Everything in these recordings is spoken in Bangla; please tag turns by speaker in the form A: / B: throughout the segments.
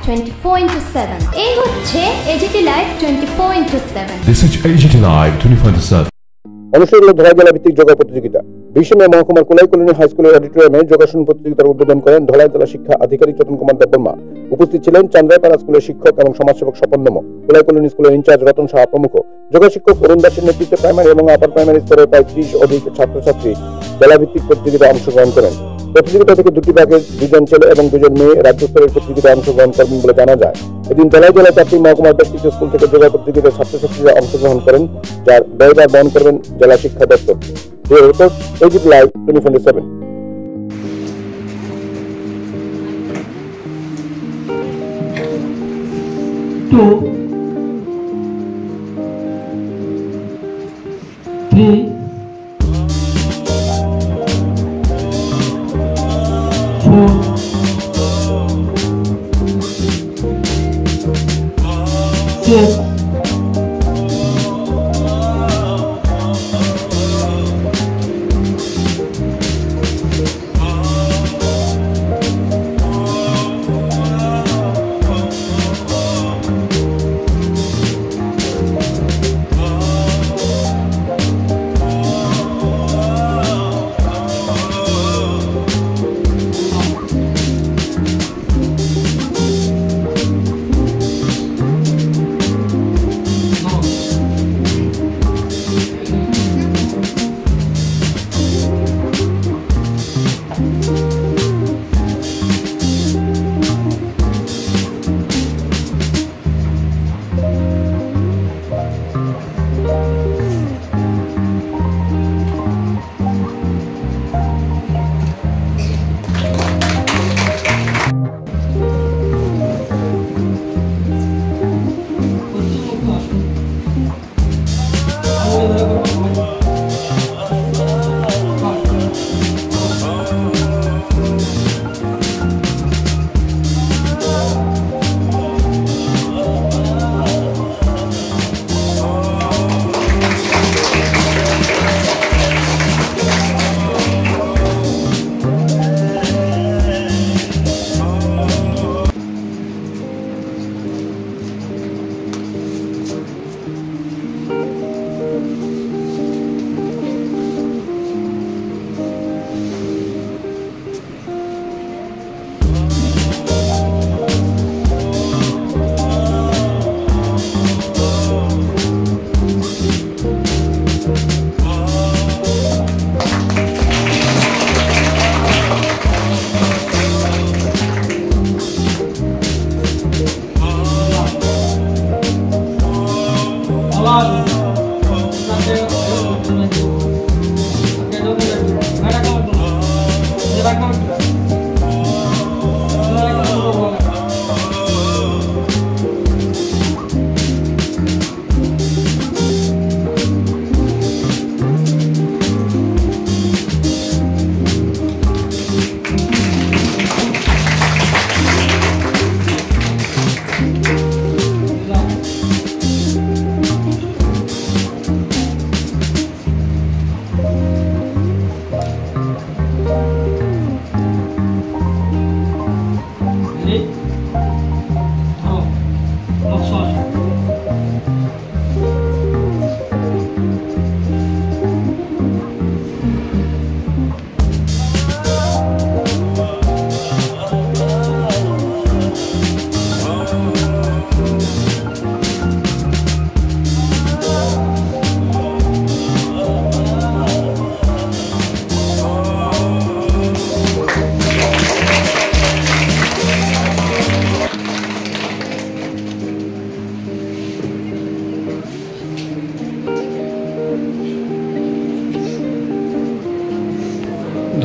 A: 24/7 এই হচ্ছে AGT live 24/7
B: This is AGT Live 24/7
C: অনুষ্ঠিত হল ধলাই জেলা ভিত্তিক যোগা প্রতিযোগিতা। 20 মে মহকুমার কোলাই কলোনি হাই স্কুলের অডিটোরিয়ামে যোগাসন প্রতিযোগিতার উদ্বোধন করেন ধলাই জেলা শিক্ষা আধিকারিক রতন কুমার দেববর্মা। উপস্থিত ছিলেন চান্দ্রাইপাড়া স্কুলের শিক্ষক এবং সমাজসেবক স্বপন নম, কোলাই কলোনি স্কুলের ইনচার্জ রতন সাহা প্রমুখ। যোগা শিক্ষক অরুণ দাসের নেতৃত্বে প্রাইমারি এবং আপার প্রাইমারি স্তরের প্রায় 30 অধিক ছাত্রছাত্রী জেলা ভিত্তিক প্রতিযোগিতায় অংশগ্রহণ করেন। প্রতিযোগিতা থেকে দুটি ভাগে 2 জন ছেলে এবং 2 জন মেয়ে রাজ্য স্তরের প্রতিযোগিতায় অংশগ্রহণ করবেন বলে জানা যায়। এদিন ধলাই জেলার 4টি মহকুমার বেশ কিছু স্কুল থেকে যোগা প্রতিযোগিতায় ছাত্রছাত্রীরা অংশগ্রহণ করেন, যার ব্যয়ভার বহন করবেন জেলা শিক্ষা দপ্তর। Report AGT live 24/7।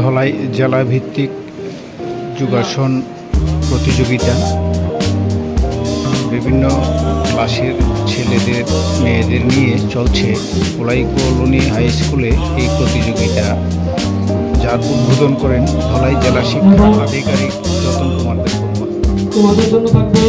D: ধলাই জেলা ভিত্তিক যোগাসন প্রতিযোগিতা বিভিন্ন ক্লাসের ছেলেদের মেয়েদের নিয়ে চলছে কোলাই কলোনি হাই স্কুলে এই প্রতিযোগিতা, যার উদ্বোধন করেন ধলাই জেলা শিক্ষা আধিকারিক রতন কুমার দেববর্মা।
E: তোমাদের জন্য থাকবে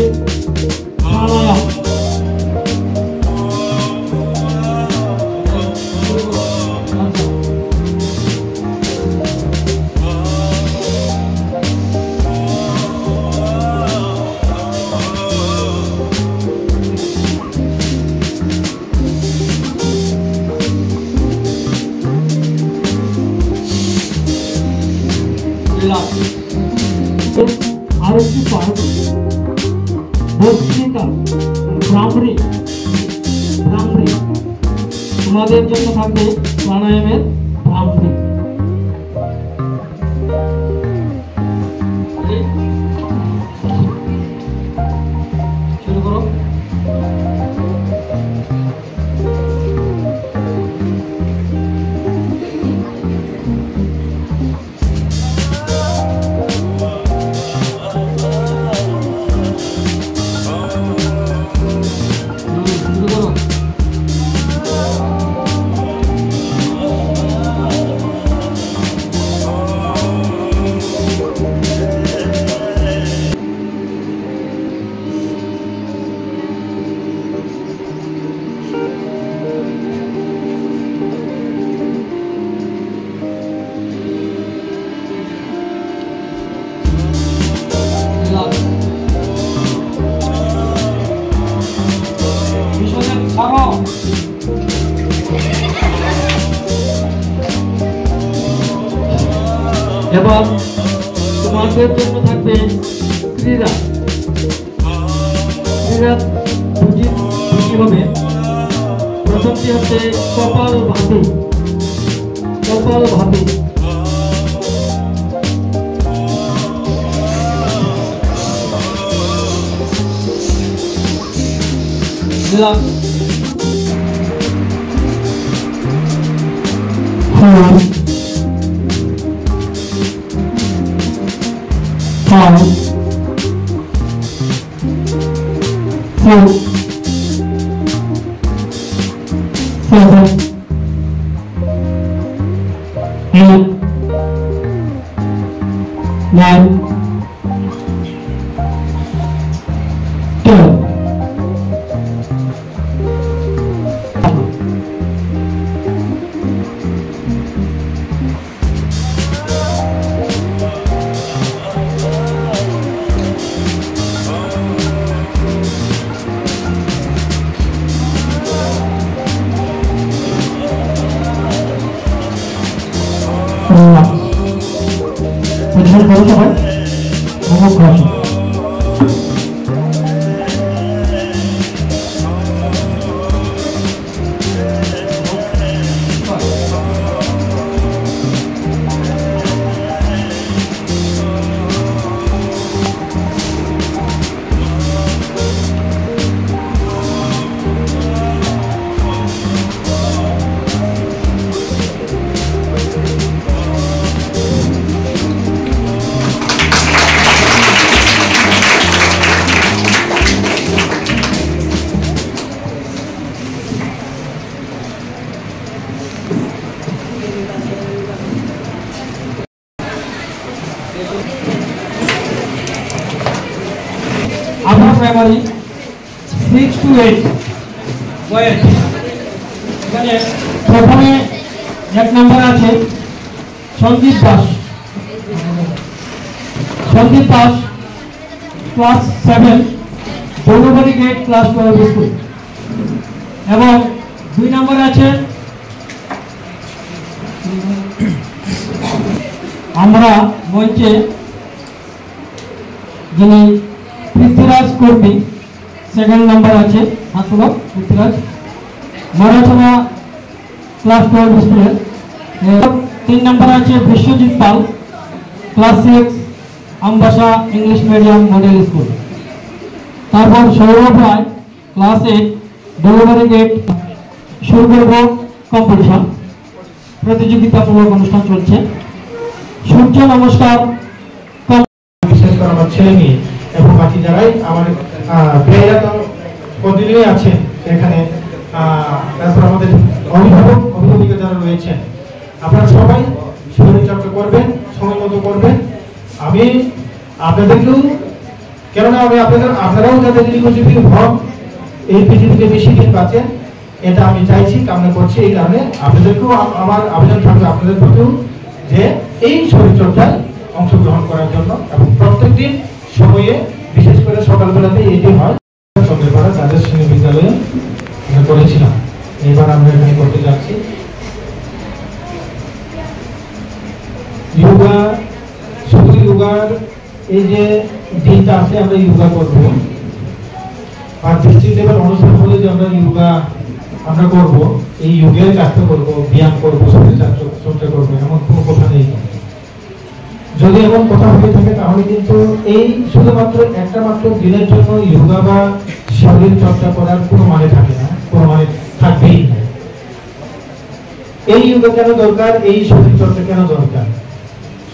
E: দিলাম। আরেকটি পার্ট বস্ত্রিকা ভ্রামরি, তোমাদের জন্য থাকবে প্রাণায়ামের ভ্রামরি। শুরু করো। এবার তোমাদের জন্য থাকবে ক্রীড়া। দুটি হবে। প্রথমটি হচ্ছে কপাল ভাতি। আবার প্রাইমারি 6 to 8 বয়েস। এখানে প্রথমে এক নম্বর আছে Sandip Das class 7 Bourbari gate class 12 school. এবং 2 নম্বরে আছে আমরা মঞ্চে যিনি পৃথ্বীরাজ কর্মী, 2nd নাম্বার আছে হাতুলা পৃথ্বীরাজ, মারাথনা ক্লাস 12 স্কুলের। 3 নাম্বার আছে Biswajit Pal class 6 Ambassa English medium model school. তারপর Sourav Roy class 8 delivery gate. শুরু করব কম্পিটিশন, প্রতিযোগিতামূলক অনুষ্ঠান চলছে। সূর্য নমস্কার
F: বিশেষ করে আমার ছেলে মেয়ে এবং বাকি যারাই আমার ভাইয়েরা তো প্রতিদিনই আছেন এখানে, তারপর আমাদের অভিভাবিকা যারা রয়েছেন, আপনারা সবাই শরীরচর্চা করবেন, সময় মতো করবেন। আমি আপনাদেরকেও, কেননা আমি আপনারাও যাতে দীর্ঘজীবী হন, এই পৃথিবীতে বেশি দিন বাঁচেন, এটা আমি চাইছি, কামনা করছি। এই কারণে আপনাদেরকেও আমার আবেদন থাকবে আপনাদের প্রতিও যে এই শরীরচর্চায় অংশগ্রহণ করার জন্য। এবং প্রত্যেক দিন সময়ে, বিশেষ করে সকালবেলাতে এটি হয়। সন্ধ্যেবেলা তাদের শ্রেণী বিদ্যালয়ে করেছিলাম, এবার আমরা এখানে করতে যাচ্ছি। যোগা শুধু যোগার এই যে দিনটা আসলে আমরা যোগা করব, আর ডিস্ট্রিক্ট লেভেল অনুষ্ঠান হলে যে আমরা যোগা আমরা করব, এই যোগের কাজটা করব, ব্যায়াম করবো, শরীর চর্চা করবো, এমন কোনো কথা নেই। যদি এমন কথা হয়ে থাকে তাহলে কিন্তু এই শুধুমাত্র একটা মাত্র দিনের জন্য যোগা বা শরীর চর্চা করার কোনো মানে থাকে না, কোনো মানে থাকবেই না। এই যোগা কেন দরকার, এই শরীর চর্চা কেন দরকার?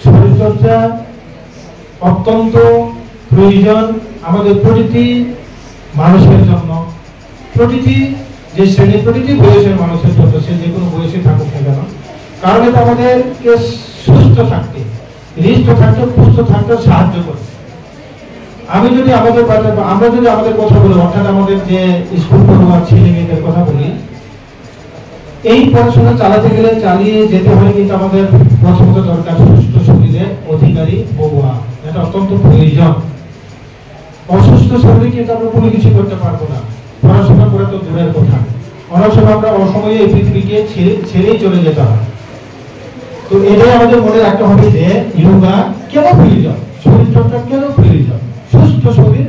F: শরীর চর্চা অত্যন্ত প্রয়োজন আমাদের প্রতিটি মানুষের জন্য, প্রতিটি যে শ্রেণীর, প্রতিটি বয়সের মানুষের জন্য, সে যে কোনো বয়সে থাকুক না কেন। কারণ এটা আমাদেরকে সুস্থ থাকতে, হৃষ্ট থাকতে, সুস্থ থাকতে সাহায্য করে। আমরা যদি আমাদের কথা বলি, অর্থাৎ আমাদের যে স্কুল পড়ুয়া ছেলে মেয়েদের কথা বলি, এই পড়াশোনা চালাতে গেলে, চালিয়ে যেতে হলে কিন্তু আমাদের প্রথমত দরকার সুস্থ শরীরের অধিকারী হওয়া, এটা অত্যন্ত প্রয়োজন। অসুস্থ শরীরে কিন্তু আমরা কোনো কিছু করতে পারবো না, পড়াশোনা করে তো দূরের কথা। অনেক সময় আমরা অসময়ে এই পৃথিবীকে ছেড়েই চলে যেতে হয়। তো এটাই আমাদের মনে রাখতে হবে যে যোগা কেন প্রয়োজন, শরীর চর্চা কেন প্রয়োজন। সুস্থ শরীর